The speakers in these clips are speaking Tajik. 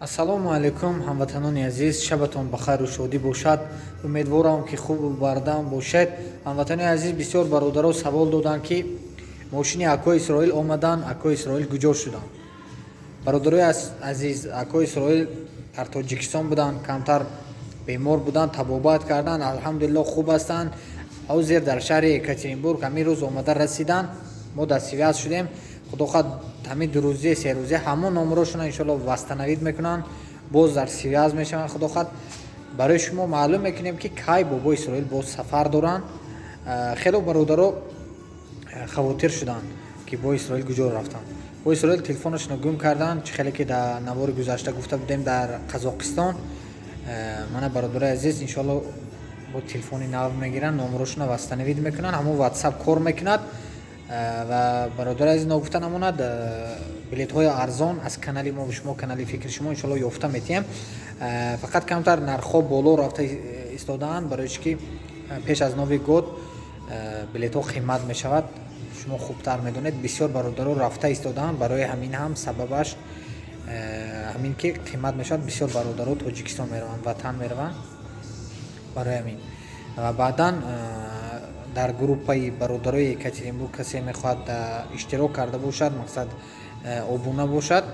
ассалому алайкум ҳамватанони азиз, шабатон ба хайру шодӣ бошад. Умедворам ки хуб бардан бошед. ҳамватанони азиз, бисёр бародаро савол доданд ки мошини Акои Исроил омадан, Акои Исроил куҷо шуданд. Бародарои азиз, Акои Исроил дар Тоҷикистон буданд, камтар бемор буданд, табобат карданд, алҳамдулиллоҳ хуб ҳастанд. ҳозир дар шаҳри Екатеринбург ҳамин рӯз омада расиданд. мо дастивиаз шудем. худохоҳ ҳамин дурӯзе серӯзе ҳамон номерошона иншоалло вастанавид мекунанд, боз дар сивиаз мешаванд. худохоҳ барои шумо маълум мекунем ки кай бобои Исроил боз сафар доранд. хело бародаро хавотир шуданд ки бо Исроил куҷо рафтанд. бо Исроил телефонашонро гум карданд, чӣ хеле ки дар навори гузашта гуфта будем дар Қазоқистон. мана бародарои азиз иншоалло бо телефони нав мегиранд, номерошона вастанавид мекунанд, ҳамон WhatsApp кор мекунад. ва бародари азиз ногуфта намонад, билетҳои арзон аз канали мо шумо, канали фикри шумо иншоалло ёфта метиҳем. фақат камтар нархҳо боло рафта истодаанд, барои чӣ ки пеш аз Нови год билетҳо қимат мешавад. шумо хубтар медонед, бисёр бародаро рафта истодаанд. барои ҳамин ҳам сабабаш ҳамин ки қимат мешавад, бисёр бародаро Тоҷикистон мераванд, ватан мераванд. барои ҳамин ва баъдан дар группаи бародарои Екатеринбург касе мехоҳад иштирок карда бошад, мақсад обуна бошад,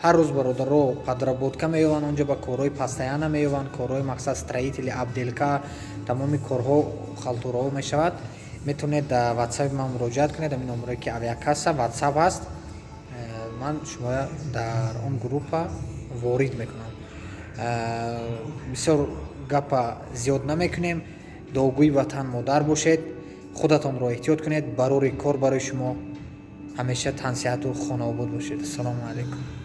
ҳар рӯз бародаро подработка меёванд, онҷа ба корҳои постоянна меёванд, корҳои мақсад строители, абделка, тамоми корҳо халтураҳо мешавад. метавонед дар WhatsApp ман муроҷиат кунед, ҳамин номере ки авиакасса WhatsApp ҳаст, ман шумо дар он группа ворид мекунам. бисёр гапа зиёд намекунем. догӯи ватан модар бошед, худатонро эҳтиёт кунед, барори кор барои шумо ҳамеша тансиҳату хонаобод бошед. ассалому алайкум.